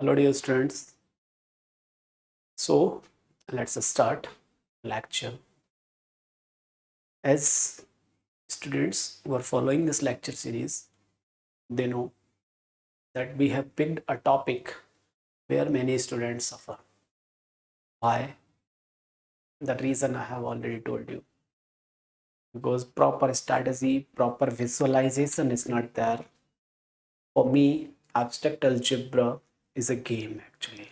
Hello, dear students. So, let's start lecture. As students who are following this lecture series, they know that we have picked a topic where many students suffer. Why? The reason I have already told you. Because proper strategy, proper visualization is not there. For me, abstract algebra is a game actually.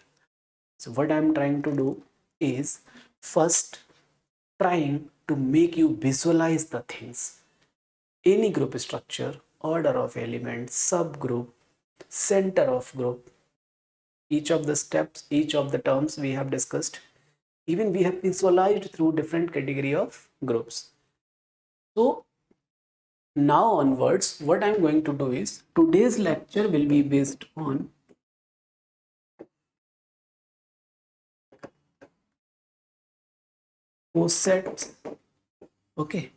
So, what I'm trying to do is first trying to make you visualize the things. Any group structure, order of elements, subgroup, center of group, each of the steps, each of the terms we have discussed. Even we have visualized through different category of groups. So now onwards, what I'm going to do is today's lecture will be based on cosets, okay,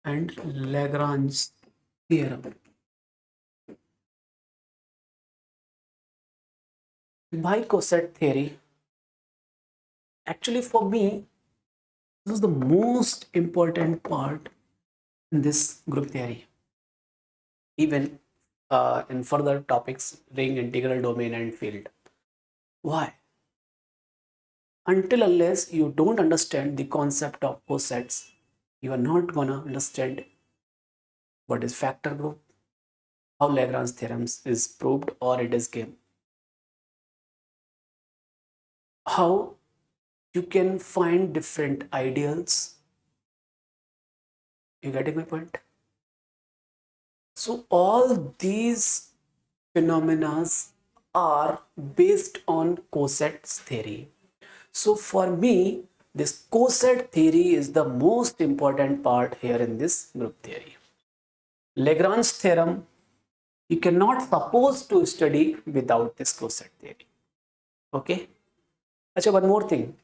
and Lagrange theorem. Why coset theory? Actually, for me, this is the most important part in this group theory. Even in further topics, ring, integral, domain, and field. Why? Until unless you don't understand the concept of cosets, you are not gonna understand what is factor group, how Lagrange theorems is proved or it is given, how you can find different ideals. You getting my point? So all these phenomena are based on cosets theory. So for me, this coset theory is the most important part here in this group theory. Lagrange theorem, you cannot suppose to study without this coset theory. Okay. Achha, one more thing.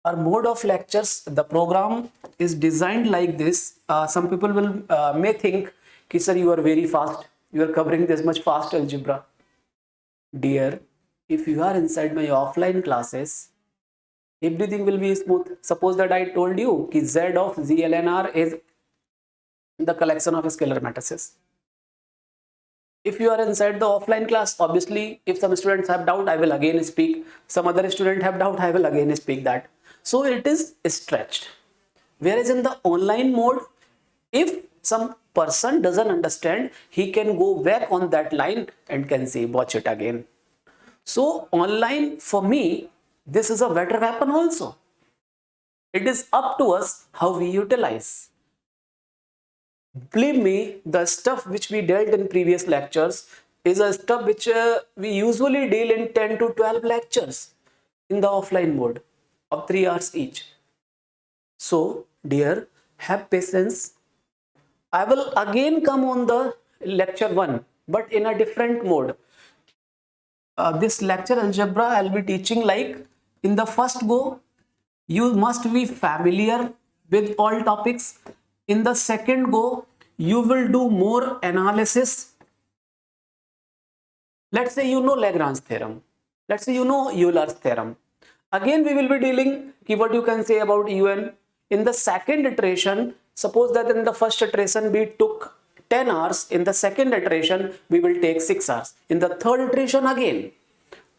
Our mode of lectures, the program is designed like this. Some people will may think, "Ki sir, you are very fast. You are covering this much fast algebra." Dear, if you are inside my offline classes, everything will be smooth. Suppose that I told you ki Z of ZLNR is the collection of scalar matrices. If you are inside the offline class, obviously, if some students have doubt, I will again speak. Some other student have doubt, I will again speak that. So it is stretched. Whereas in the online mode, if some person doesn't understand, he can go back on that line and can say, watch it again. So online, for me, this is a better weapon also. It is up to us how we utilize. Believe me, the stuff which we dealt in previous lectures is a stuff which we usually deal in 10 to 12 lectures in the offline mode of 3 hours each. So, dear, have patience. I will again come on the lecture 1, but in a different mode. This lecture algebra I'll be teaching like in the first go, you must be familiar with all topics. In the second go, you will do more analysis. Let's say you know Lagrange theorem. Let's say you know Euler's theorem. Again, we will be dealing what you can say about UN. In the second iteration, suppose that in the first iteration we took 10 hours. In the second iteration, we will take 6 hours. In the third iteration again.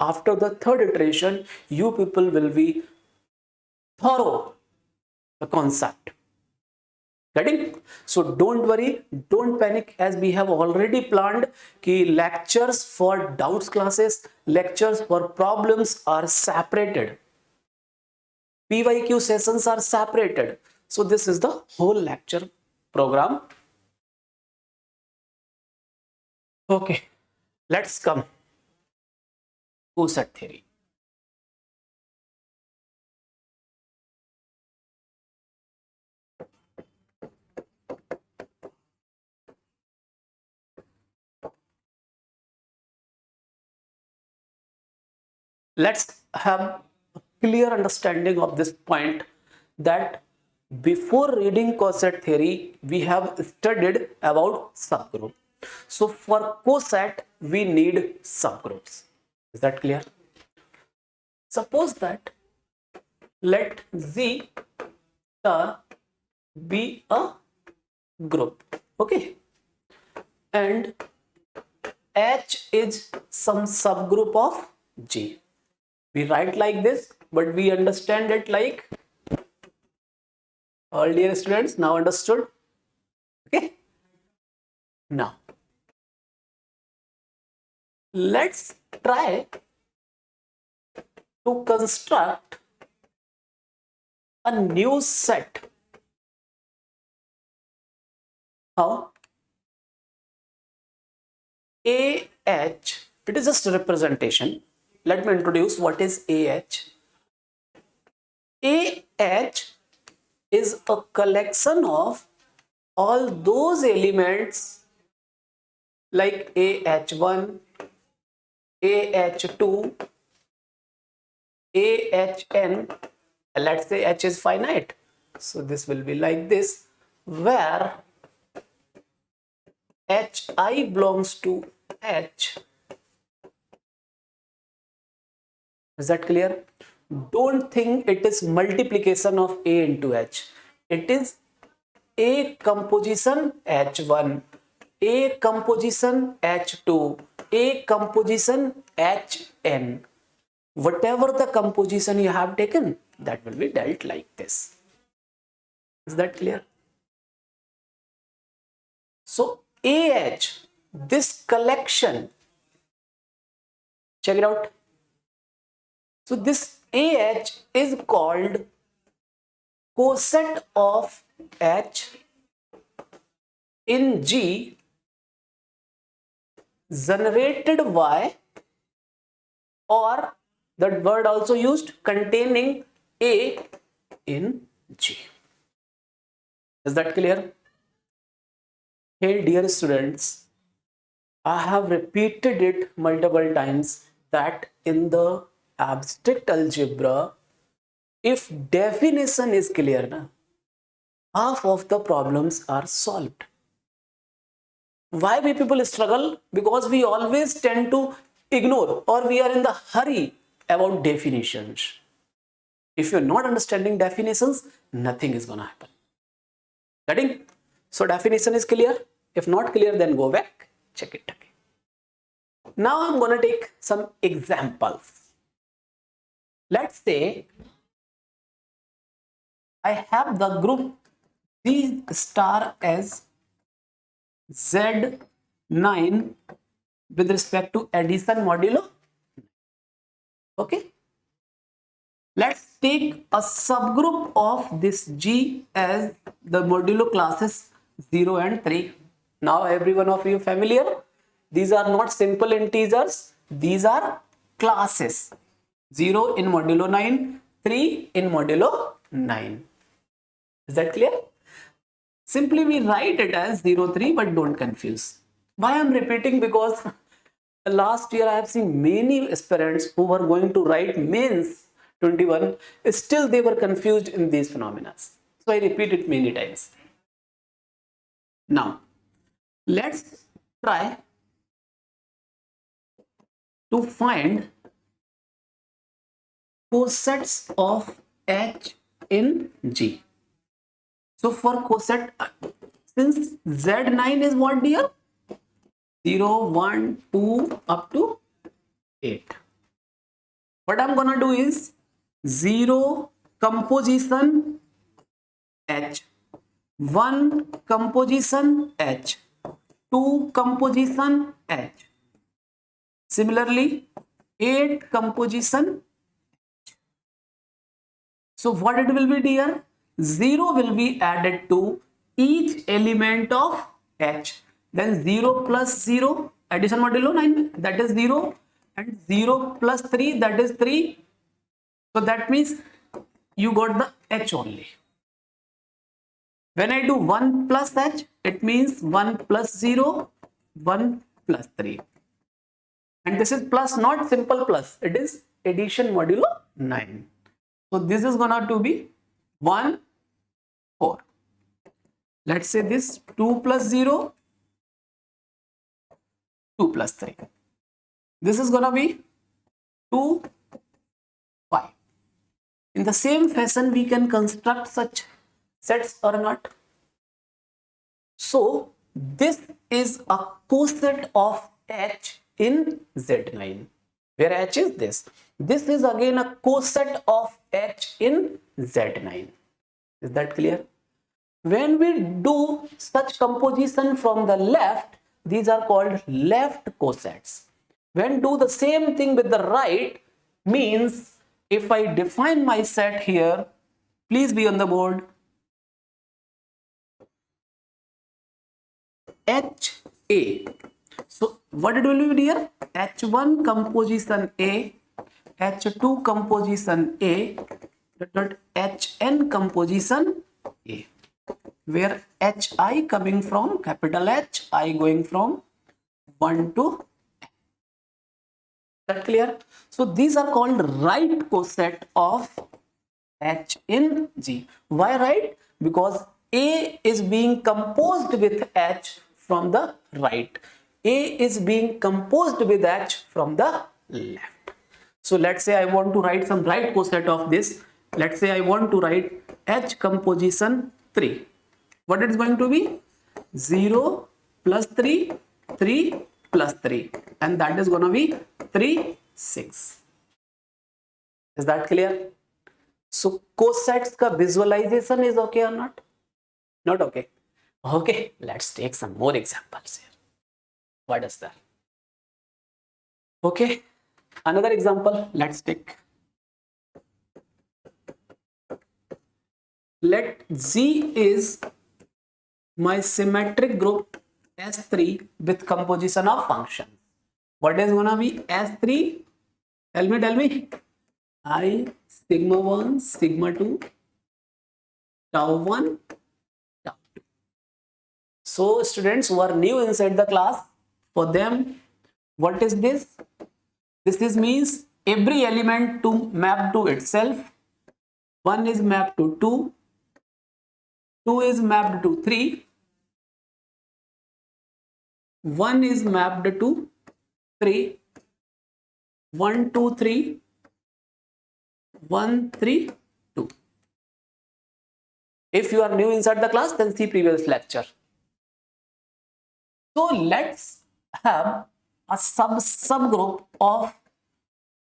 After the third iteration, you people will be thorough the concept. Getting? So don't worry, don't panic, as we have already planned कि lectures for doubts classes, lectures for problems are separated. PYQ sessions are separated. So this is the whole lecture program. Okay, let's come. Coset theory. Let's have a clear understanding of this point that before reading coset theory, we have studied about subgroup. So for coset, we need subgroups. Is that clear? Suppose that let Z star be a group, okay, and H is some subgroup of G. We write like this, but we understand it like, all dear students, now understood? Okay. Now, let's try to construct a new set. How? AH, it is just a representation. Let me introduce what is AH. AH is a collection of all those elements like AH1, AH2, AHN. Let's say H is finite. So this will be like this, where HI belongs to H. Is that clear? Don't think it is multiplication of A into H. It is A composition H1, A composition H2, A composition HN. Whatever the composition you have taken, that will be dealt like this. Is that clear? So AH, this collection, check it out. So this AH is called coset of H in G generated by, or that word also used, containing A in G. Is that clear? Hey dear students, I have repeated it multiple times that in the abstract algebra, if definition is clear, half of the problems are solved. Why we people struggle? Because we always tend to ignore, or we are in the hurry about definitions. If you're not understanding definitions, nothing is gonna happen. Getting? So definition is clear. If not clear, then go back, check it again. Now I'm gonna take some examples. Let's say I have the group Z star as Z9 with respect to addition modulo. Okay. Let's take a subgroup of this G as the modulo classes 0 and 3. Now every one of you familiar? These are not simple integers. These are classes. 0 in modulo 9, 3 in modulo 9. Is that clear? Simply we write it as 0, 3, but don't confuse. Why I'm repeating? Because last year I have seen many aspirants who were going to write mains 21, still they were confused in these phenomena. So I repeat it many times. Now, let's try to find cosets of H in G. So for coset, since Z9 is what, dear? 0, 1, 2 up to 8. What I'm gonna do is 0 composition H, 1 composition H, 2 composition H. Similarly, 8 composition. So what it will be, dear? 0 will be added to each element of H. Then 0 plus 0, addition modulo 9, that is 0, and 0 plus 3, that is 3. So that means you got the H only. When I do 1 plus H, it means 1 plus 0, 1 plus 3. And this is plus, not simple plus, it is addition modulo 9. So this is gonna to be 1, 4. Let's say this 2 plus 0, 2 plus 3. This is gonna be 2, 5. In the same fashion, we can construct such sets or not. So this is a coset of H in Z9. Where H is this? This is again a coset of H in Z9. Is that clear? When we do such composition from the left, these are called left cosets. When do the same thing with the right, means if I define my set here, please be on the board. HA. So what it will be here? H1 composition A, H2 composition A, Hn composition A, where Hi coming from capital H, I going from 1 to N. That clear? So these are called right coset of H in G. Why right? Because A is being composed with H from the right. A is being composed with H from the left. So let's say I want to write some right coset of this. Let's say I want to write H composition 3. What is going to be? 0 plus 3, 3 plus 3. And that is going to be 3, 6. Is that clear? So cosets ka visualization is okay or not? Not okay. Okay, let's take some more examples here. What is that? Okay, another example, let's take. Let Z is my symmetric group S3 with composition of functions. What is gonna be S3? Tell me. I sigma 1, sigma 2, tau 1, tau 2. So students who are new inside the class, for them, what is this? This is means every element to map to itself. 1 is mapped to 2, 2 is mapped to 3, 1 is mapped to 3, 1, 2, 3, 1, 3, 2. If you are new inside the class, then see previous lecture. So let's have a subgroup of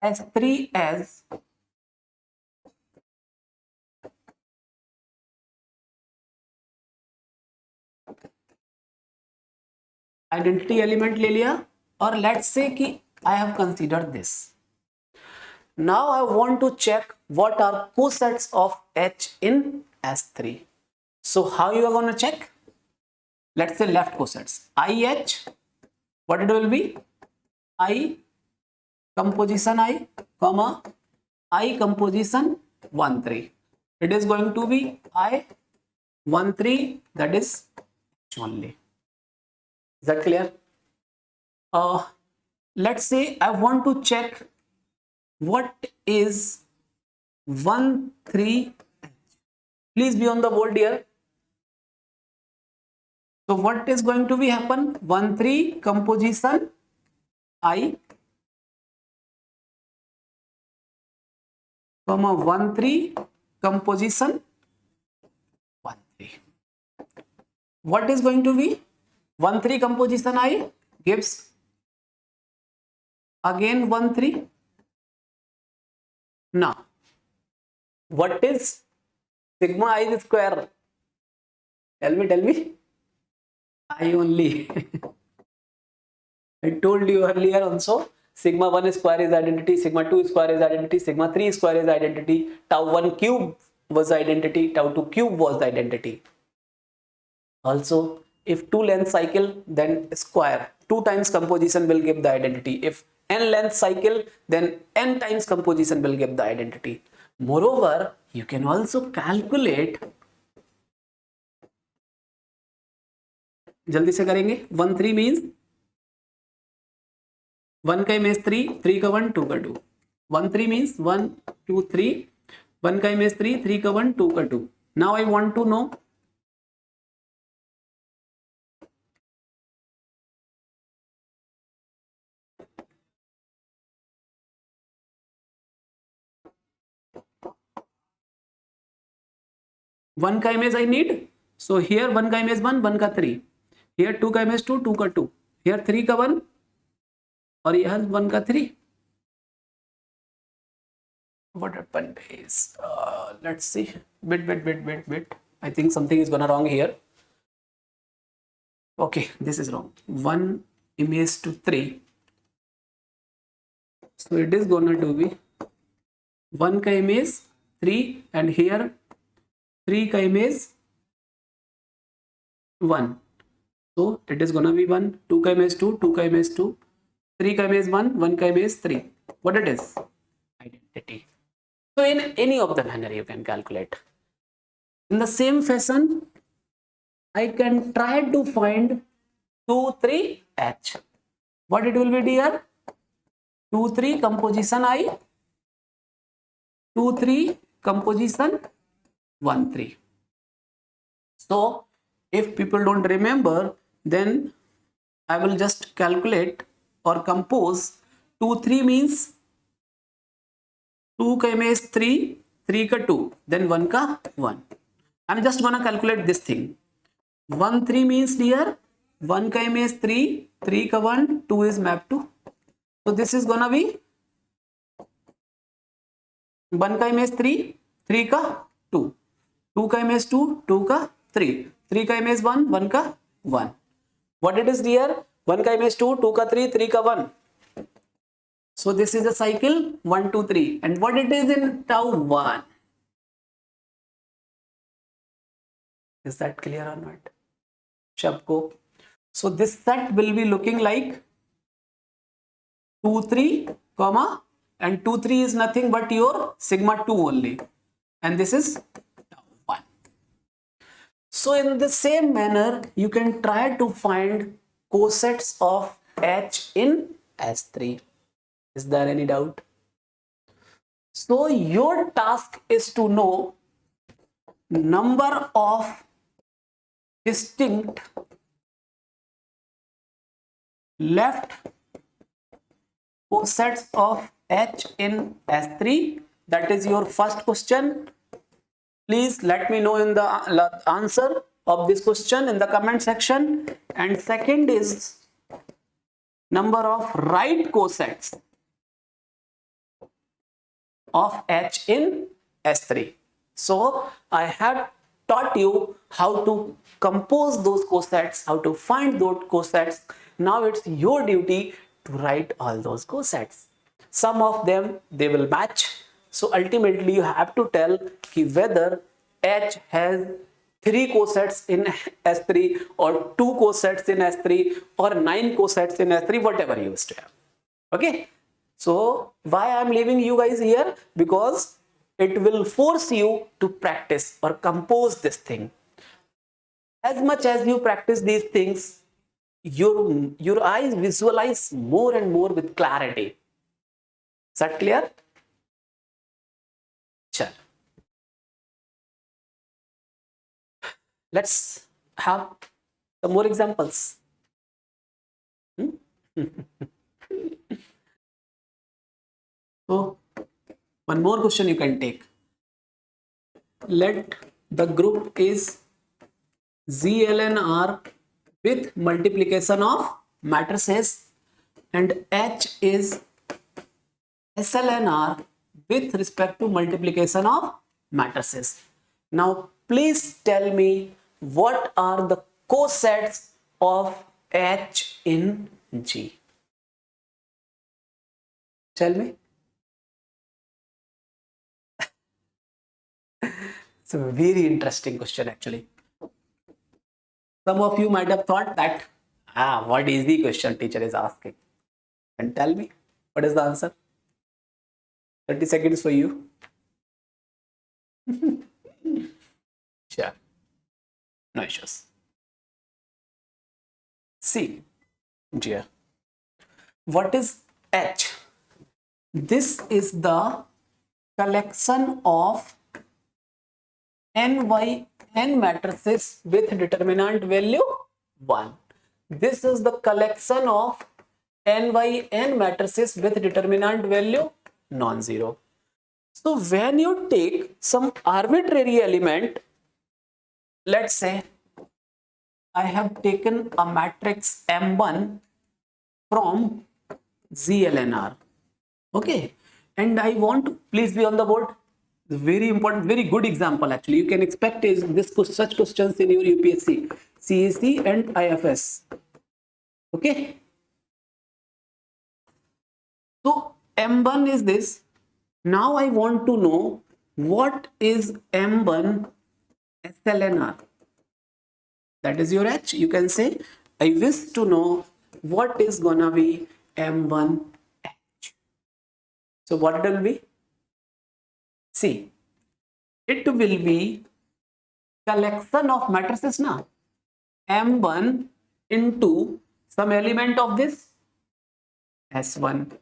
S3 as identity element ले लिया, और let's say कि I have considered this. Now I want to check what are cosets of H in S3. So how you are going to check? Let's say left cosets. IH, what it will be? I composition I, comma, I composition 1, 3. It is going to be I 1, 3, that is H only. Is that clear? Let's say I want to check what is 1, 3. Please be on the board here. So what is going to be happen? 1, 3 composition I, comma 1, 3 composition 1, 3. What is going to be 1, 3 composition I gives again 1, 3. Now what is sigma I square? Tell me. I only. I told you earlier also, sigma 1 square is identity, sigma 2 square is identity, sigma 3 square is identity, tau 1 cube was identity, tau 2 cube was the identity. Also, if 2 length cycle, then square 2 times composition will give the identity. If n length cycle, then n times composition will give the identity. Moreover, you can also calculate. जल्दी से करेंगे. 1, 3 means 1 का image 3, 3 का 1, 2 का 2. 1, 3 means 1, 2, 3. 1 का image 3, 3 का 1, 2 का 2. Now I want to know 1 का image I need. So here 1 का इमेज 1 का 3, here 2 का इमेज 2 का 2, here 3 का 1 और यहाँ 1 का 3. What happened is, let's see, bit. I think something is gonna wrong here. Okay, this is wrong. 1 image to 3. So it is gonna to be 1 का image 3 and here 3 का image 1. So it is gonna be 1, 2 का image 2, 2 का image 2, 3 का image 1, 1 का image 3. What it is? Identity. So in any of the manner you can calculate. In the same fashion, I can try to find 2, 3 H. What it will be, dear? 2, 3 composition I, 2, 3 composition 1, 3. So if people don't remember, then I will just calculate or compose 2, 3 means 2 का image 3, 3 का 2, then 1 का 1. I'm just gonna calculate this thing. 1, 3 means, dear, 1 का image 3, 3 का 1, 2 is mapped to. So this is gonna be 1 का image 3, 3 का 2, 2 का image 2, 2 का 3, 3 का image 1, 1 का 1. What it is, dear? 1 का image 2, 2 का 3, 3 का 1. So this is a cycle 1, 2, 3. And what it is in tau 1? Is that clear or not? Shabko. So this set will be looking like 2, 3, comma, and 2, 3 is nothing but your sigma 2 only. And this is tau 1. So in the same manner, you can try to find cosets of H in S3. Is there any doubt? So your task is to know number of distinct left cosets of H in S3. That is your first question. Please let me know in the answer of this question in the comment section. And second is number of right cosets of H in S3. So I have taught you how to compose those cosets, how to find those cosets. Now it's your duty to write all those cosets. Some of them they will match. So ultimately you have to tell whether H has 3 cosets in S3 or 2 cosets in S3 or 9 cosets in S3, whatever you used to have. Okay. So why I am leaving you guys here? Because it will force you to practice or compose this thing. As much as you practice these things, your eyes visualize more and more with clarity. Is that clear? Sure. Let's have some more examples. So one more question you can take. Let the group is ZLNR with multiplication of matrices and H is SLNR with respect to multiplication of matrices. Now please tell me what are the cosets of H in G. Tell me. It's a very interesting question actually. Some of you might have thought that, what is the question teacher is asking? And tell me, what is the answer? 30 seconds for you. Sure. No issues. See, dear, what is H? This is the collection of n matrices with determinant value 1. This is the collection of n matrices with determinant value non-zero. So when you take some arbitrary element let's say I have taken a matrix M1 from ZLNR. Okay, and I want to please be on the board. Very important, very good example actually. You can expect is this such questions in your UPSC, CAC and IFS. Okay, so M1 is this. Now I want to know what is M1 SLNR. That is your H. You can say I wish to know what is gonna be M1H. So what it will be? See, it will be collection of matrices now. M1 into some element of this S1.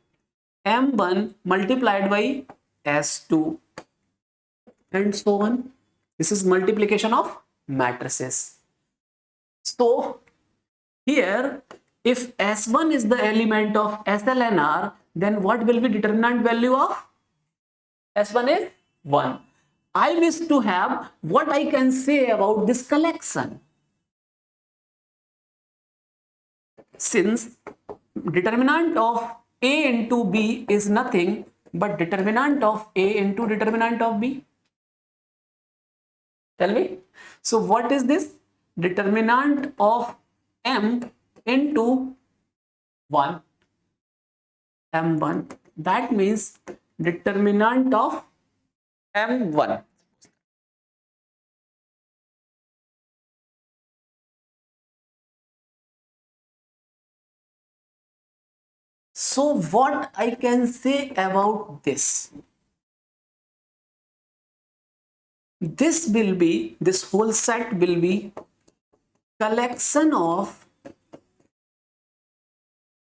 M1 multiplied by S2 and so on. This is multiplication of matrices. So here, if S1 is the element of SLNR, then what will be determinant value of S1 is 1. I wish to have what I can say about this collection. Since determinant of A into B is nothing but determinant of A into determinant of B. Tell me. So what is this? Determinant of M into 1. M1. That means determinant of M1. So what I can say about this? This will be, this whole set will be collection of,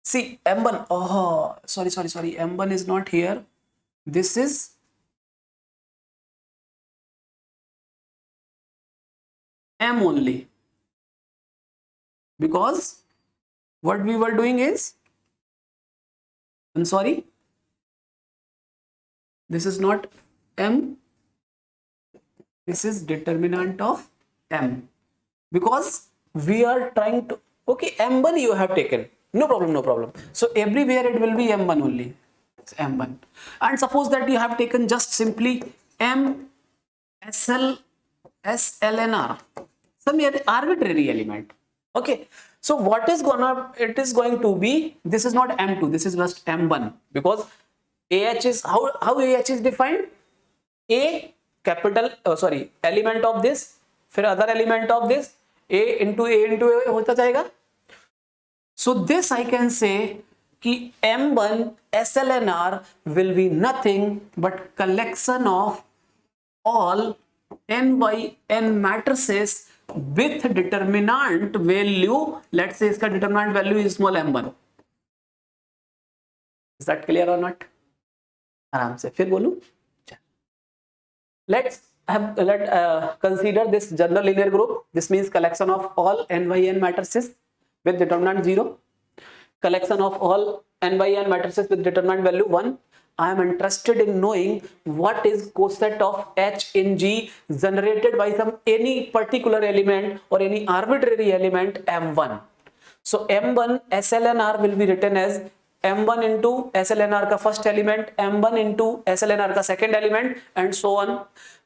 see M1, oh sorry, M1 is not here. This is M only, because what we were doing is, I'm sorry, this is not M, this is determinant of M, because we are trying to, okay, M1 you have taken, no problem. So everywhere it will be M1 only, it's M1. And suppose that you have taken just simply M SLNR, some arbitrary element. Okay, so what is gonna, it is going to be, this is not M2, this is just M1, because AH is, how AH is defined? A capital, element of this, फिर other element of this, A into A होता जाएगा. So this I can say कि M1 SLNR will be nothing but collection of all n by n matrices with determinant value, let's say इसका determinant value is small m1. Is that clear or not? आराम से फिर बोलूं. Let's consider this general linear group. This means collection of all n by n matrices with determinant 0, collection of all n by n matrices with determinant value 1. I am interested in knowing what is coset of H in G generated by any particular element or any arbitrary element M1. So M1 SLNR will be written as M1 into SLNR का first element, M1 into SLNR का second element, and so on.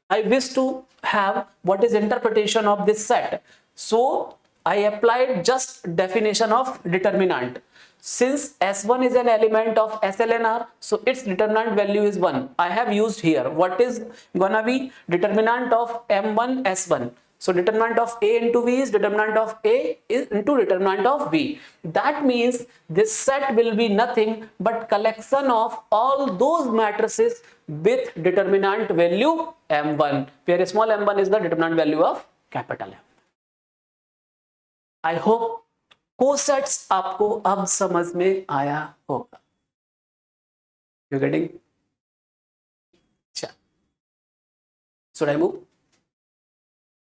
I wish to have what is interpretation of this set. So I applied just definition of determinant. Since S1 is an element of SLNR, so its determinant value is 1. I have used here. What is gonna be determinant of M1 S1? So determinant of A into V is determinant of A is into determinant of V. That means this set will be nothing but collection of all those matrices with determinant value M1, where small m1 is the determinant value of capital M. I hope cosets आपको अब समझ में आया होगा. You getting? Should I move?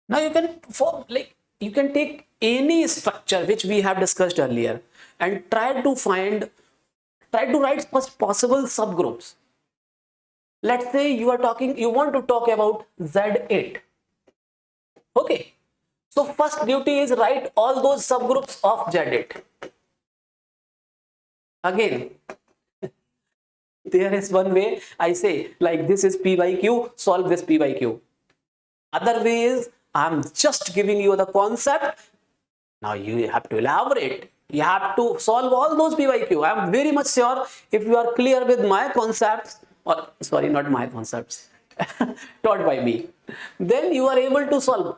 Now you can form, like, you can take any structure which we have discussed earlier and try to write first possible subgroups. Let's say you want to talk about Z8. Okay. So first duty is write all those subgroups of Z8. Again, there is one way I say like this is P by Q, solve this P by Q. Other way is I'm just giving you the concept. Now you have to elaborate. You have to solve all those P by Q. I'm very much sure if you are clear with my concepts, or sorry, not my concepts, taught by me, then you are able to solve.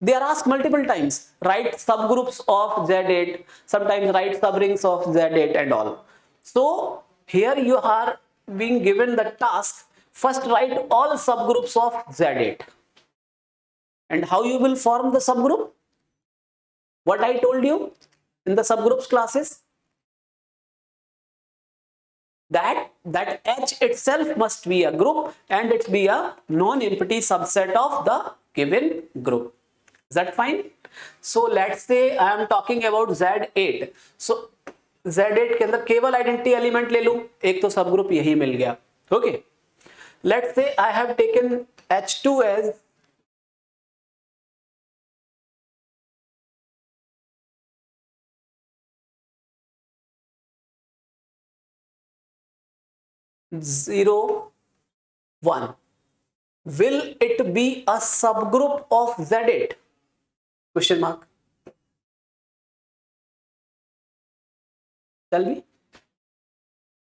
They are asked multiple times. Write subgroups of Z8, sometimes write subrings of Z8 and all. So here you are being given the task. First write all subgroups of Z8. And how you will form the subgroup? What I told you in the subgroups classes? That H itself must be a group and it be a non-empty subset of the given group. Is that fine? So let's say I am talking about Z8. So Z8 के अंदर केवल identity element ले लूं, एक तो सब group यही मिल गया. Okay, let's say I have taken H2 as zero 1. Will it be a subgroup of Z8? Question mark. Tell me.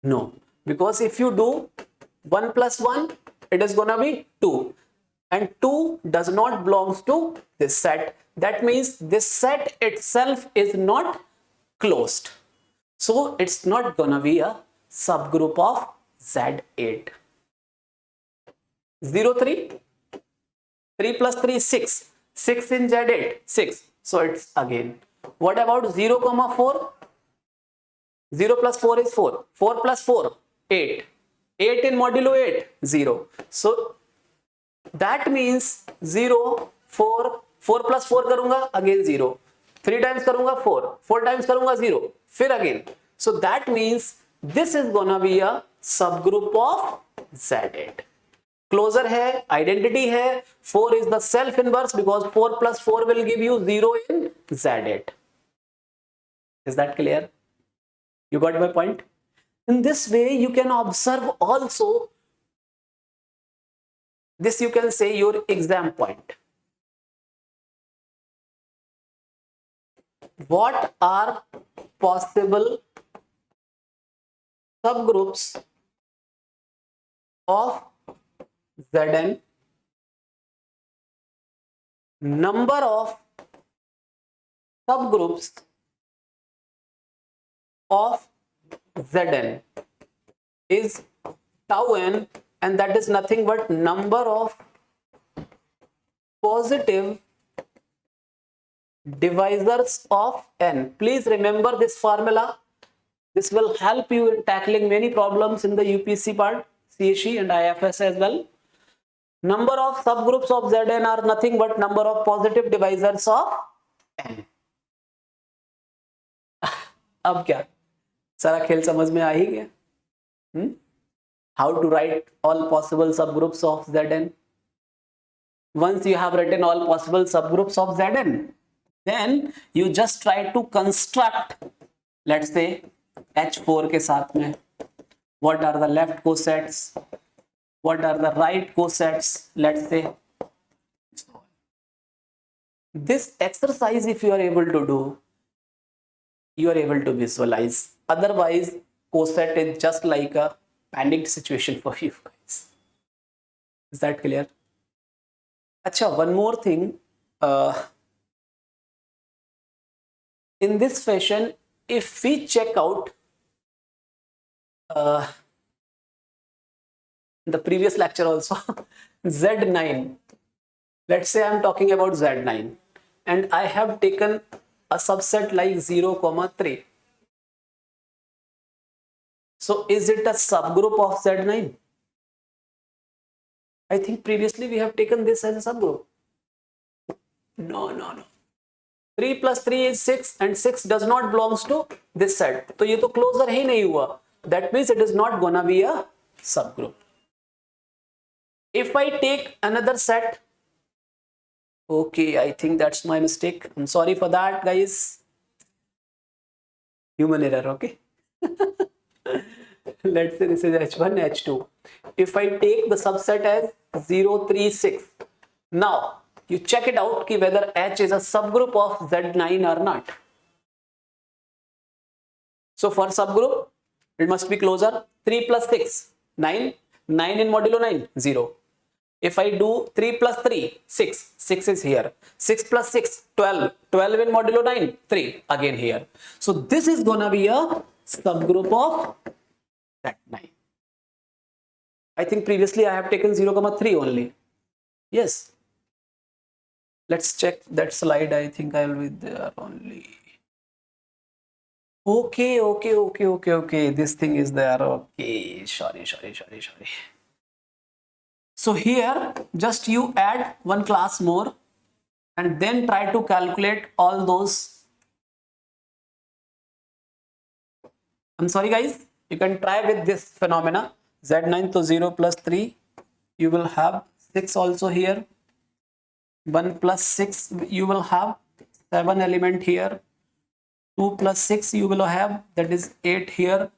No, because if you do 1 plus 1, it is gonna be 2, and 2 does not belongs to this set. That means this set itself is not closed, so it's not gonna be a subgroup of Z8. 0 3 3 plus 3 6 6 in Z8 6, so it's again. What about 0 comma 4? 0 plus 4 is 4. 4 plus 4, 8. 8 in modulo 8, 0. So that means 0, 4, 4 plus 4 करूंगा again 0. 3 times करूंगा 4. 4 times करूंगा 0. फिर again. So that means this is gonna be a subgroup of Z8. Closure है, identity है. 4 is the self inverse because 4 plus 4 will give you 0 in Z8. Is that clear? You got my point? In this way, you can observe also this, you can say your exam point. What are possible subgroups of Zn? Number of subgroups of Zn is tau n, and that is nothing but number of positive divisors of n. Please remember this formula. This will help you in tackling many problems in the UPSC part, CSE and IFS as well. Number of subgroups of Zn are nothing but number of positive divisors of n. अब क्या सारा खेल समझ में आ ही गया? How to write all possible subgroups of Zn? Once you have written all possible subgroups of Zn, then you just try to construct, let's say H4 के साथ में what are the left cosets, what are the right cosets, let's say. This exercise, if you are able to do, you are able to visualize. Otherwise, coset is just like a panicked situation for you guys. Is that clear? Acha, one more thing. In this fashion, if we check out the previous lecture also, Z9. Let's say I'm talking about Z9 and I have taken a subset like 0, 3. So is it a subgroup of Z9? I think previously we have taken this as a subgroup. No. 3 plus 3 is 6 and 6 does not belongs to this set. So ये तो closure ही नहीं हुआ. That means it is not gonna be a subgroup. If I take another set Okay, I think that's my mistake. I'm sorry for that, guys. Human error, okay? Let's say this is H1, H2. If I take the subset as 0, 3, 6, now you check it out ki whether H is a subgroup of Z9 or not. So for subgroup, it must be closer. 3 plus 6, 9. 9 in modulo 9, 0. If I do 3 plus 3, 6. 6 is here. 6 plus 6, 12. 12 in modulo 9, 3. Again here. So this is gonna be a subgroup of that 9. I think previously I have taken 0, 3 only. Yes. Let's check that slide. I think I will be there only. Okay. This thing is there. Okay. Sorry. So here, just you add one class more and then try to calculate all those. I'm sorry, guys. You can try with this phenomena. Z9 to 0 plus 3. You will have 6 also here. 1 plus 6, you will have 7 element here. 2 plus 6 you will have, that is 8 here.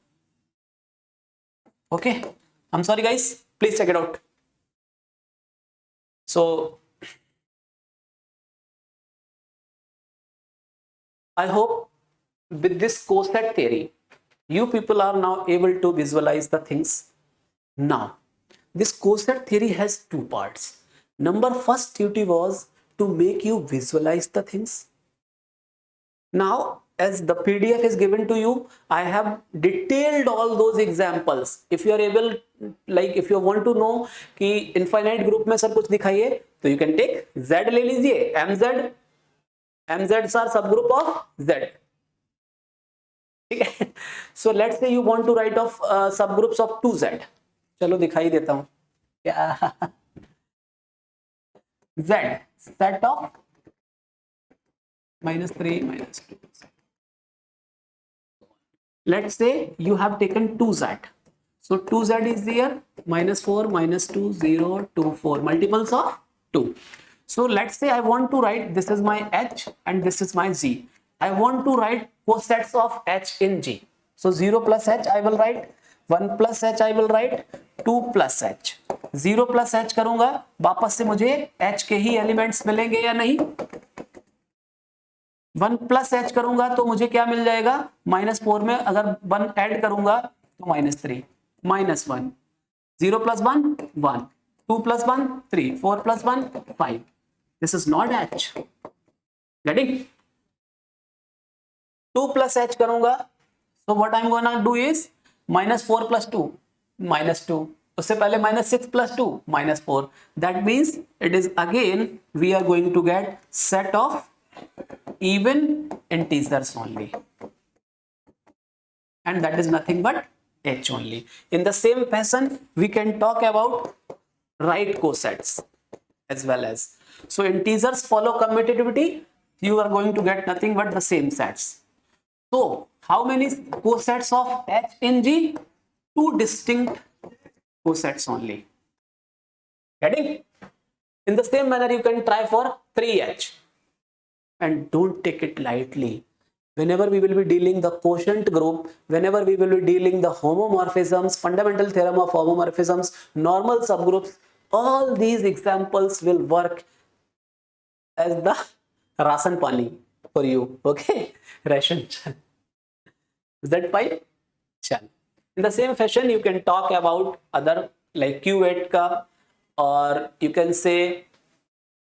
Okay, I'm sorry guys, please check it out. So I hope with this coset theory you people are now able to visualize the things. Now this coset theory has two parts. Number first duty was to make you visualize the things. Now as the PDF is given to you, I have detailed all those examples. If you are able, like if you want to know कि infinite group में sir कुछ दिखाइए, तो you can take Z ले लीजिए, MZs are subgroup of Z. ठीक है? So let's say you want to write of subgroups of 2Z. चलो दिखाई देता हूँ क्या Z set of -3 -2. Let's say you have taken 2Z. So 2Z is here, -4, -2, 0, 2, 4, multiples of 2. So let's say I want to write, this is my H and this is my Z. I want to write cosets of H in G. So 0 plus H I will write, 1 plus H I will write, 2 plus H. 0 plus H करूंगा, वापस से मुझे H के ही elements मिलेंगे या नहीं? 1 plus H करूंगा तो मुझे क्या मिल जाएगा? -4 में अगर 1 ऐड करूंगा तो -3, -1, 0 plus 1 1, 2 plus 1 3, 4 plus 1 5. This is not H. Getting? 2 plus H करूंगा, so what I'm gonna do is -4 plus 2 -2. उससे पहले -6 plus 2 -4. That means it is again we are going to get set of even integers only, and that is nothing but H only. In the same fashion we can talk about right cosets as well as. So integers follow commutativity, you are going to get nothing but the same sets. So how many cosets of H in G? Two distinct cosets only. Getting? In the same manner you can try for 3H. And don't take it lightly. Whenever we will be dealing the quotient group, whenever we will be dealing the homomorphisms, fundamental theorem of homomorphisms, normal subgroups, all these examples will work as the rasan pani for you. Okay? Ration. Is that fine? Chal. In the same fashion, you can talk about other like Q8 का, और you can say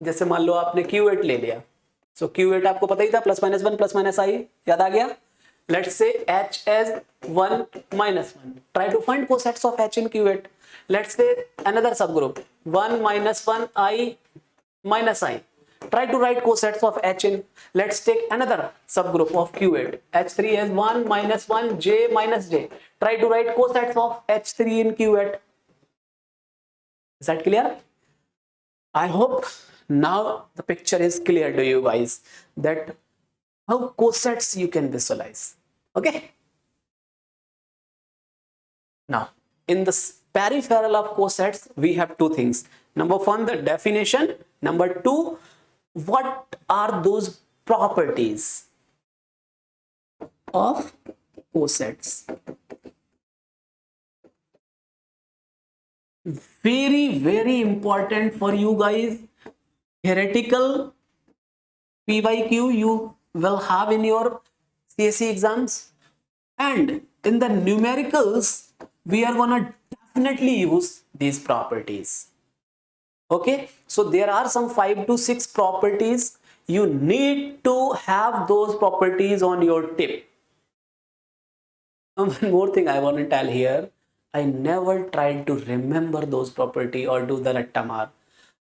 जैसे मान लो आपने Q8 ले लिया. So Q8 आपको पता ही था, +-1 +-i, याद आ गया? Let's say H as 1 -1. Try to find cosets of H in Q8. Let's say another subgroup 1 -1 I -i. Try to write cosets of H in. Let's take another subgroup of Q8. H3 as 1 -1 J -j. Try to write cosets of H3 in Q8. Is that clear? I hope now the picture is clear to you guys that how cosets you can visualize. Okay, now in the peripheral of cosets we have two things. Number one, the definition. Number two, what are those properties of cosets? Very, very important for you guys. Theoretical PYQ you will have in your CSE exams, and in the numericals we are gonna definitely use these properties. Okay, so there are some 5 to 6 properties. You need to have those properties on your tip. One more thing I want to tell here, I never tried to remember those property or do the rattamar.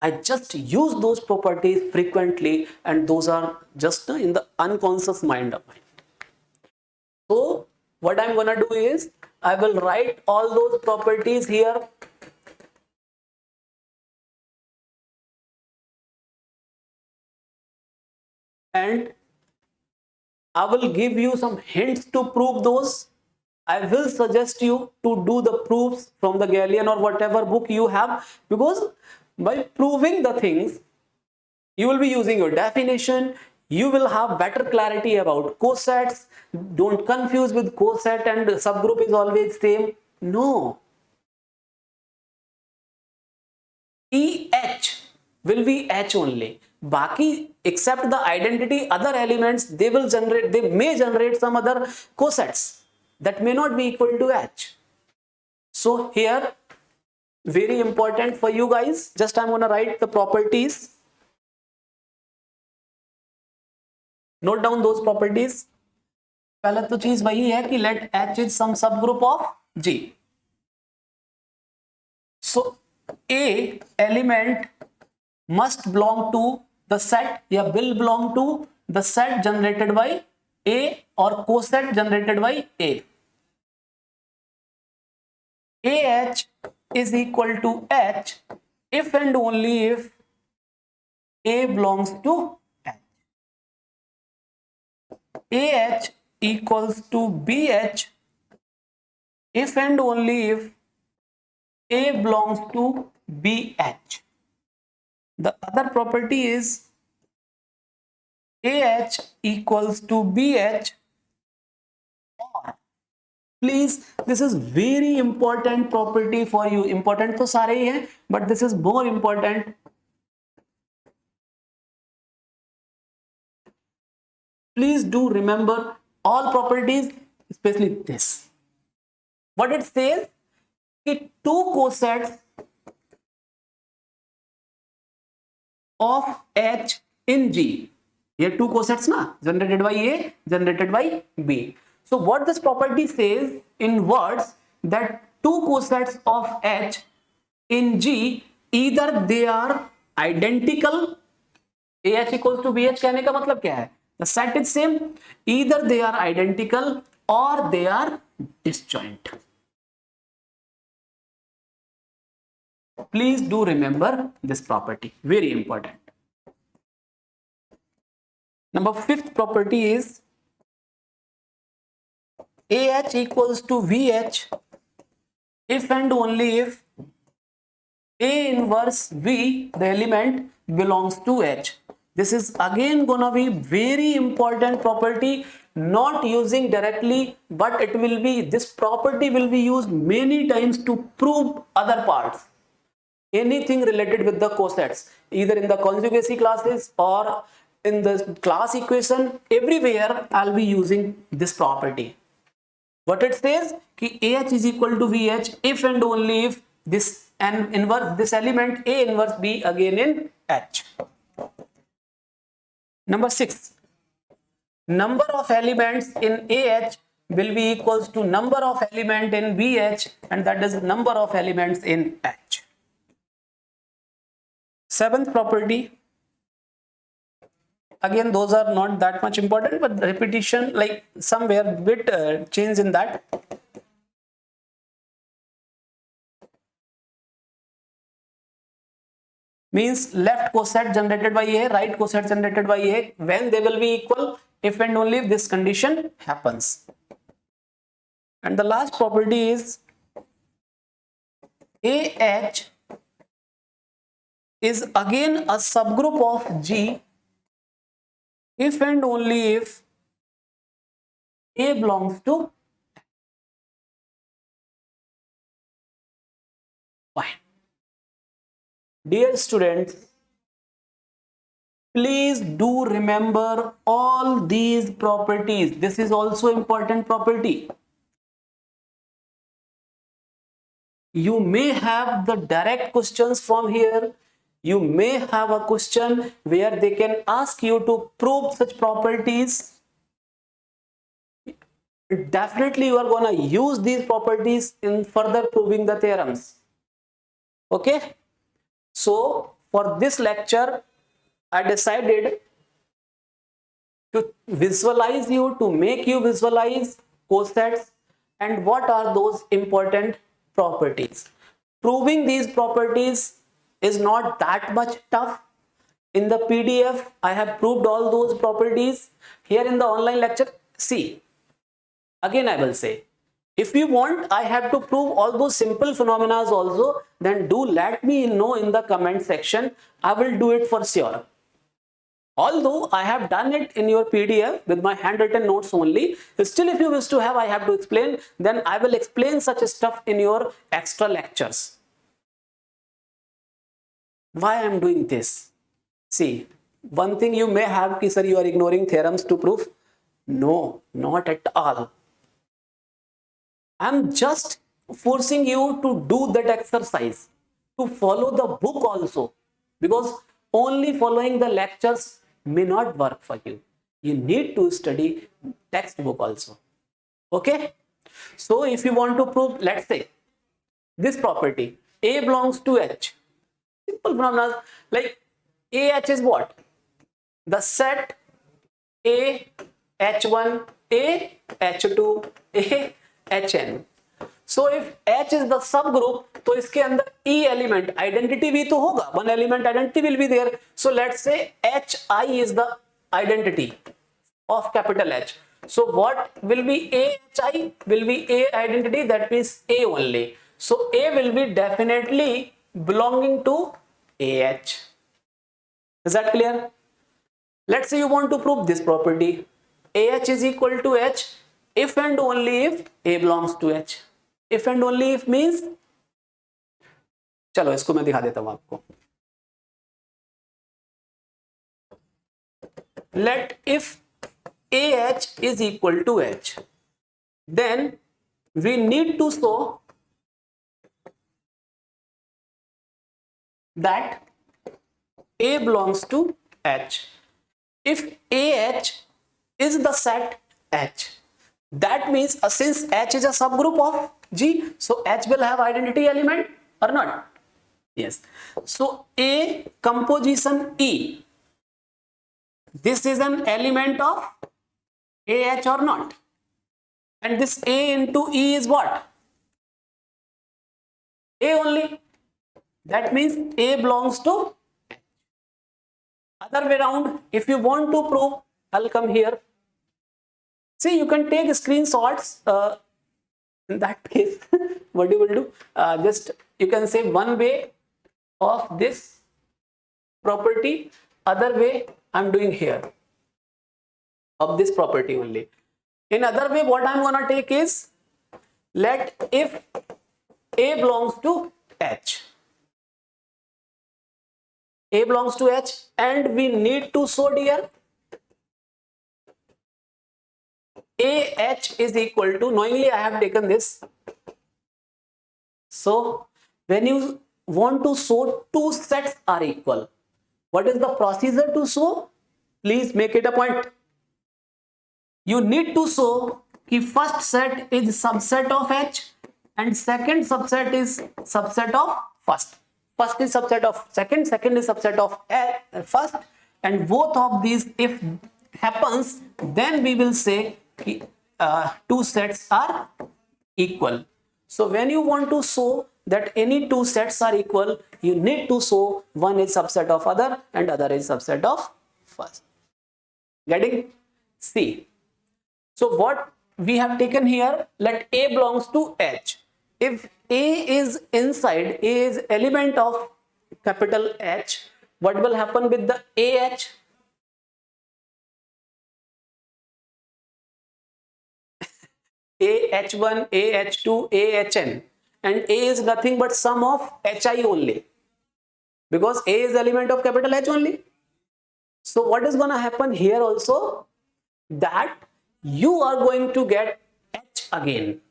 I just use those properties frequently, and those are just in the unconscious mind of mine. So what I'm gonna do is I will write all those properties here. And I will give you some hints to prove those. I will suggest you to do the proofs from the Galleon or whatever book you have, because by proving the things, you will be using your definition. You will have better clarity about cosets. Don't confuse with coset and subgroup is always same. No. EH will be H only. Baki, except the identity, other elements, they may generate some other cosets that may not be equal to H. So here, very important for you guys, just I'm gonna write the properties. Note down those properties. पहला तो चीज वही है कि let H is some subgroup of G. So A element must belong to the set या will belong to the set generated by A or coset generated by A. AH is equal to H if and only if A belongs to H. AH equals to BH if and only if A belongs to BH. The other property is AH equals to BH, or please, this is very important property for you. Important तो सारे ही हैं, but this is more important. Please do remember all properties, especially this. What it says, कि two cosets of H in G. Here two cosets na, generated by A, generated by B. So what this property says in words, that two cosets of H in G, either they are identical, AH equals to BH कहने का मतलब क्या है? The set is same, either they are identical or they are disjoint. Please do remember this property, very important. Number fifth property is AH equals to VH if and only if A inverse V, the element, belongs to H. This is again gonna be very important property, not using directly, but it will be, this property will be used many times to prove other parts. Anything related with the cosets, either in the conjugacy classes or in the class equation, everywhere I'll be using this property. What it says, कि AH is equal to VH if and only if this and inverse, this element A inverse be again in H. Number 6, number of elements in AH will be equals to number of element in BH, and that is number of elements in H. Seventh property, again those are not that much important, but repetition, like somewhere bit change in that. Means left coset generated by A, right coset generated by A, when they will be equal, if and only if this condition happens. And the last property is AH is again a subgroup of G if and only if A belongs to, fine. Dear students, please do remember all these properties. This is also important property. You may have the direct questions from here. You may have a question where they can ask you to prove such properties. Definitely you are going to use these properties in further proving the theorems. Okay, so for this lecture I decided to visualize you, to make you visualize cosets and what are those important properties. Proving these properties is not that much tough. In the PDF I have proved all those properties. Here in the online lecture, see, again I will say, if you want I have to prove all those simple phenomena also, then do let me know in the comment section. I will do it for sure. Although I have done it in your PDF with my handwritten notes only, still if you wish to have I have to explain, then I will explain such stuff in your extra lectures. Why I am doing this? See, one thing you may have, sir, you are ignoring theorems to prove. No, not at all. I'm just forcing you to do that exercise, to follow the book also, because only following the lectures may not work for you. You need to study textbook also. Okay? So if you want to prove, let's say, this property, A belongs to H. Simple phenomena like AH is what? The set A, H1, A, H2, A, Hn. So if H is the subgroup, तो इसके अंदर E element identity भी तो होगा. One element identity will be there. So let's say Hi is the identity of capital H. So what will be AHI? Will be A identity, that means A only. So A will be definitely belonging to AH. Is that clear? Let's say you want to prove this property. AH is equal to H if and only if A belongs to H. If and only if means, चलो इसको मैं दिखा देता हूं आपको. Let if AH is equal to H, then we need to show that A belongs to H. If AH is the set H, that means since H is a subgroup of G, so H will have identity element or not? Yes. So A composition E, this is an element of AH or not? And this A into E is what? A only. That means A belongs to H. Other way around, if you want to prove, I'll come here. See, you can take screenshots. In that case, what you will do? Just you can say one way of this property, other way I'm doing here of this property only. In other way, what I'm gonna take is, let if A belongs to H. A belongs to H, and we need to show dear AH is equal to, knowingly I have taken this. So when you want to show two sets are equal, what is the procedure to show? Please make it a point. You need to show कि first set is subset of H and second subset is subset of first. First is subset of second, second is subset of first, and both of these if happens, then we will say two sets are equal. So when you want to show that any two sets are equal, you need to show one is subset of other and other is subset of first. Getting? See. So what we have taken here, let A belongs to H. If A is inside, A is element of capital H, what will happen with the AH? AH1, AH2, AHN, and A is nothing but sum of HI only, because A is element of capital H only. So what is going to happen here also, that you are going to get H again.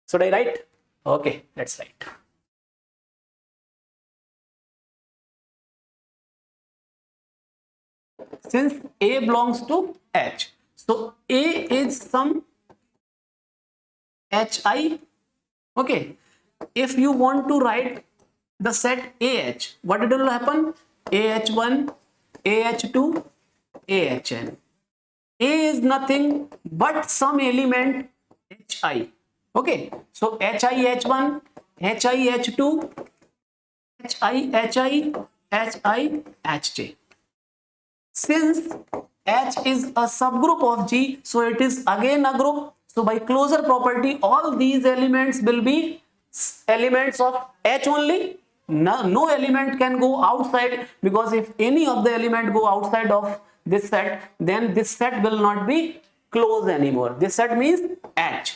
Should I write? Okay, let's write. Since A belongs to H, so A is some HI. Okay, if you want to write the set AH, what it will happen? AH1, AH2, AHN. A is nothing but some element HI. Okay, so HI H1, HI H2, HI HI, HI HJ. Since H is a subgroup of G, so it is again a group. So by closure property, all these elements will be elements of H only. No element can go outside, because if any of the element go outside of this set, then this set will not be closed anymore. This set means H.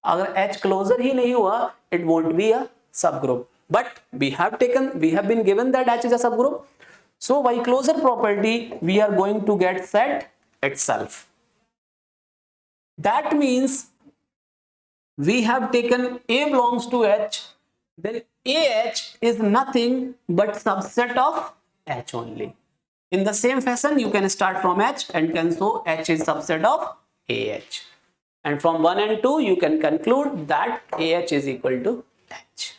अगर H closer ही नहीं हुआ, it won't be a subgroup. But we have been given that H is a subgroup. So by closure property, we are going to get set itself. That means we have taken A belongs to H, then AH is nothing but subset of H only. In the same fashion, you can start from H and can show H is subset of AH. And from 1 and 2, you can conclude that AH is equal to H. Is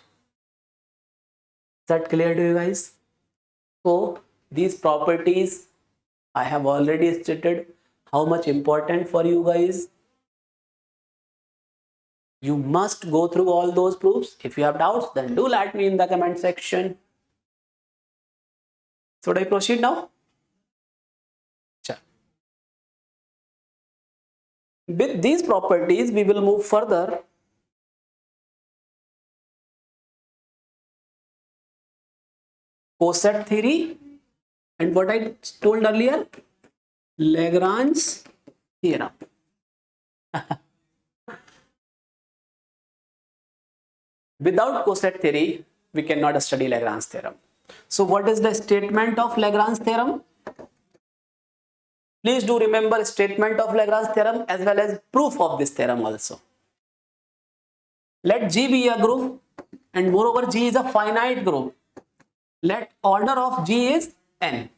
that clear to you guys? So these properties I have already stated how much important for you guys. You must go through all those proofs. If you have doubts, then do let me in the comment section. Should I proceed now? Sure. With these properties, we will move further. Coset theory, and what I told earlier, Lagrange theorem. Without coset theory, we cannot study Lagrange theorem. So what is the statement of Lagrange theorem? Please do remember statement of Lagrange theorem as well as proof of this theorem also. Let G be a group, and moreover G is a finite group. Let order of G is n,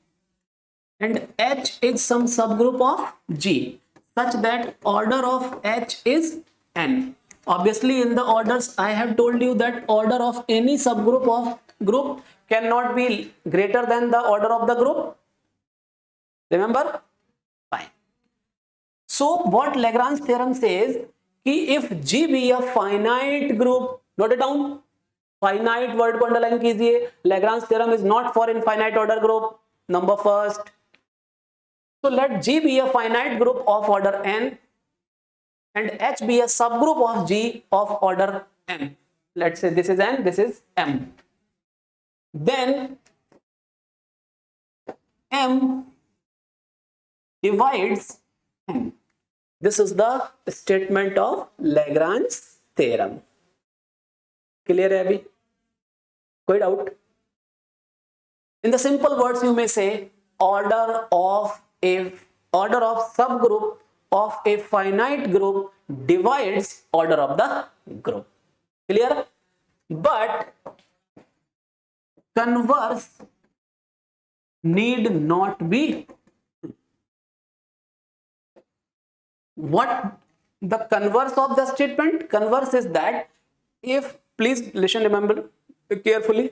and H is some subgroup of G, such that order of H is n. Obviously, in the orders, I have told you that order of any subgroup of group cannot be greater than the order of the group. Remember? Fine. So what Lagrange theorem says, if G be a finite group, note it down. Finite word को underline कीजिए. Lagrange theorem is not for infinite order group. Number first. So let G be a finite group of order n, and H be a subgroup of G of order m. Let's say this is n, this is m. Then m divides n. This is the statement of Lagrange theorem. Clear है अभी? कोई doubt? In the simple words, you may say order of subgroup of a finite group divides order of the group. Clear? But converse need not be. What the converse of the statement? Converse is that if, please listen, remember carefully,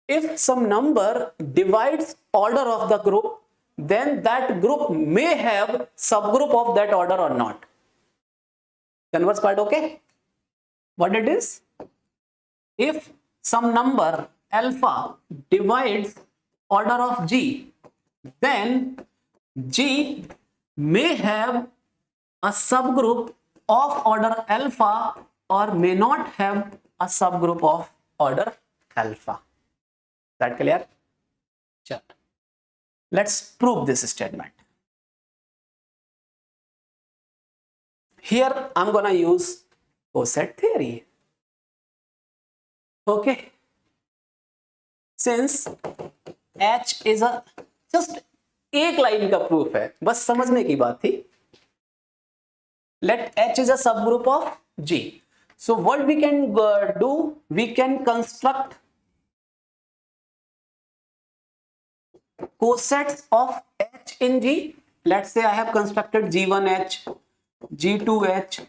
if some number divides order of the group, then that group may have subgroup of that order or not. Converse part, okay? What it is? If some number alpha divides order of G, then G may have a subgroup of order alpha or may not have a subgroup of order alpha. Is that clear? Sure. Let's prove this statement. Here I'm gonna use coset theory. Okay, since H is a just एक line का proof है, बस समझने की बात थी. Let H is a subgroup of G. So what we can do, we can construct cosets of H in G. Let's say I have constructed G1H, G2H,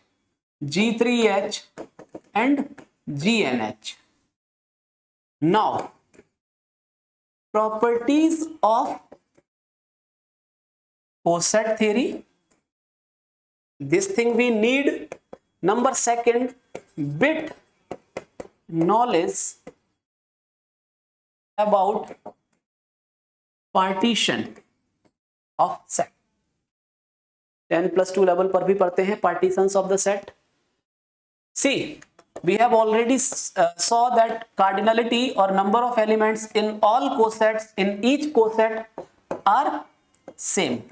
G3H and GNH. Now, properties of coset theory. This thing we need. Number second, bit knowledge about partition of set. 10+2 level पर भी पढ़ते हैं partitions of the set. See, we have already saw that cardinality or number of elements in all cosets in each coset are same.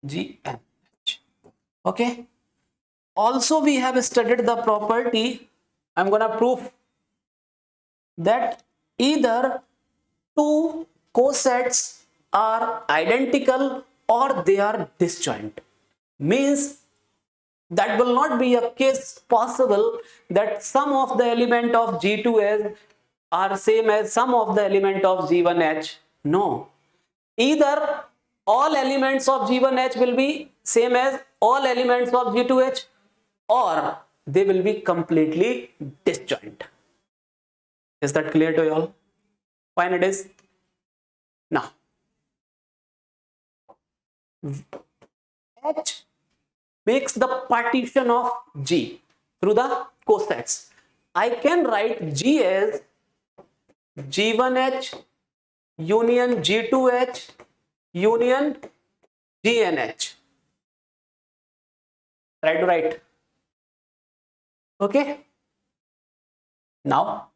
G and H. Okay. Also, we have studied the property. I'm gonna prove that either two cosets are identical or they are disjoint. Means that will not be a case possible that some of the element of G2H are same as some of the element of G1H. No. Either all elements of G1H will be same as all elements of G2H or they will be completely disjoint. Is that clear to you all? Fine, it is. Now, H makes the partition of G through the cosets. I can write G as G1H union G2H union GNH. Right to right. Okay. Now,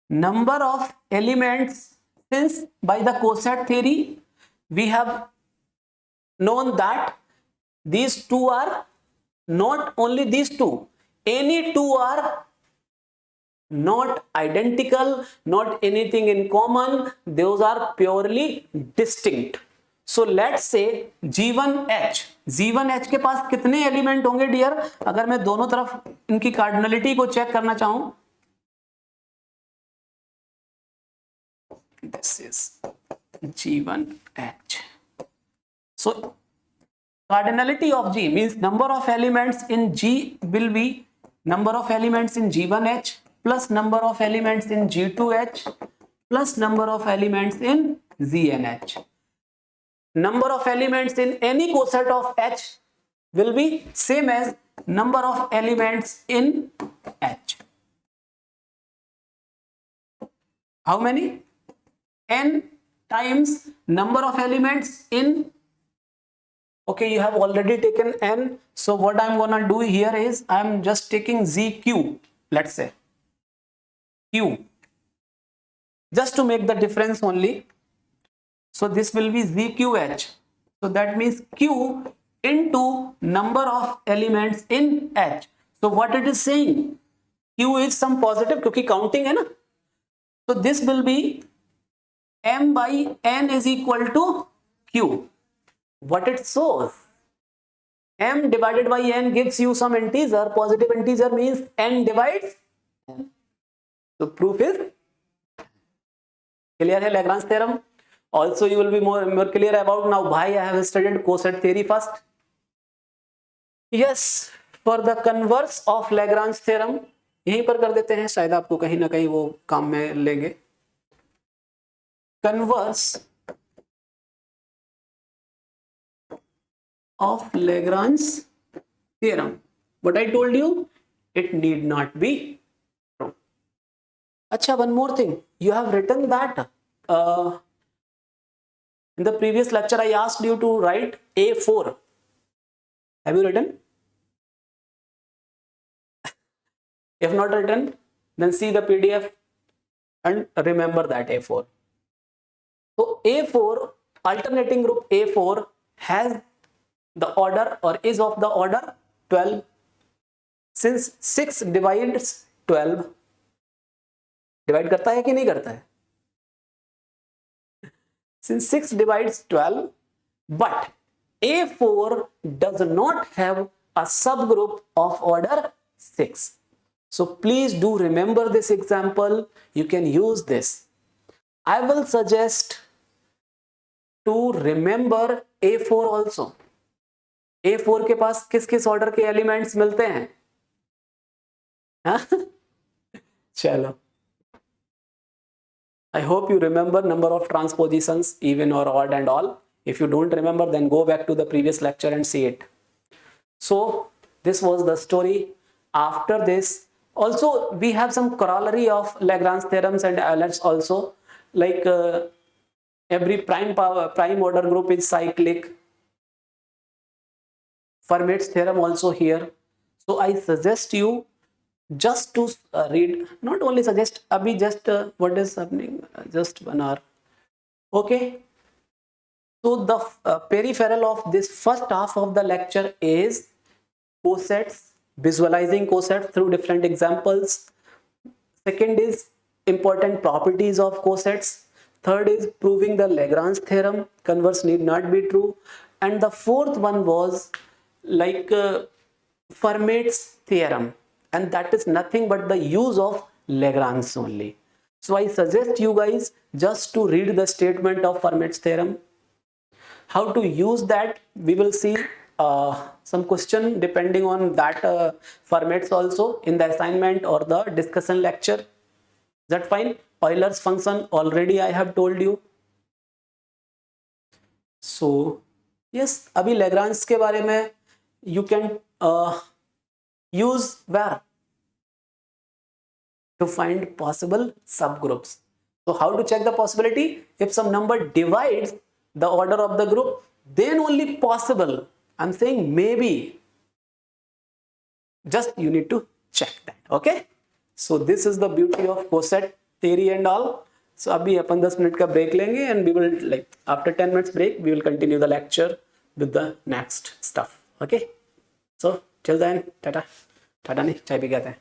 number of elements, since by the coset theory we have known that these two are not only these two, any two are not identical, not anything in common, those are purely distinct. So let's say G1H, G1H के पास कितने element होंगे dear? अगर मैं दोनों तरफ इनकी cardinality को check करना चाहूं, this is G1H. So cardinality of G means number of elements in G will be number of elements in G1H plus number of elements in G2H plus number of elements in GNH. Number of elements in any coset of H will be same as number of elements in H. How many? N times number of elements in. Okay, you have already taken N. So what I'm gonna do here is I'm just taking ZQ, let's say Q, just to make the difference only. So this will be ZQH. So that means Q into number of elements in H. So what it is saying? Q is some positive क्योंकि counting है ना. So this will be M by N is equal to Q. What it shows? M divided by N gives you some integer. Positive integer means N divides N. So proof is clear है Lagrange theorem. Also you will be more clear about now why I have studied coset theory first. Yes, for the converse of Lagrange theorem यहीं पर कर देते हैं, शायद आपको कहीं ना कहीं वो काम में लेंगे. Converse of Lagrange theorem. What I told you, it need not be true. Acha, one more thing. You have written that in the previous lecture I asked you to write A4. Have you written? If not written, then see the PDF and remember that A4. So A4, alternating group A4 has the order or is of the order 12. Since 6 divides 12, divide करता है कि नहीं करता है? Since 6 divides 12, but A4 does not have a subgroup of order 6. So please do remember this example. You can use this. I will suggest to remember A4 also. A4 के पास किस किस order के एलिमेंट्स मिलते हैं? चलो, I hope you remember number of transpositions, even or odd and all. If you don't remember, then go back to the previous lecture and see it. So this was the story. After this, also we have some corollary of Lagrange theorems and Euler's also, like every prime order group is cyclic. Fermat's theorem also here. So I suggest you just to read, not only suggest, abhi just what is happening, just 1 hour. Okay, so the peripheral of this first half of the lecture is cosets, visualizing cosets through different examples. Second is important properties of cosets. Third is proving the Lagrange theorem, converse need not be true. And the fourth one was like Fermat's theorem, and that is nothing but the use of Lagrange only. So I suggest you guys just to read the statement of Fermat's theorem. How to use that, we will see some question depending on that Fermat's also in the assignment or the discussion lecture. Is that fine? Euler's function already I have told you. So yes, अभी Lagrange के बारे में you can use where to find possible subgroups. So how to check the possibility? If some number divides the order of the group, then only possible. I'm saying maybe. Just you need to check that. Okay. So this is the beauty of coset theory and all. So अभी अपन 10 minute का break लेंगे and we will, like after 10 minutes break we will continue the lecture with the next stuff. Okay. So till then, tata. Tata नहीं, चाय P के आते हैं.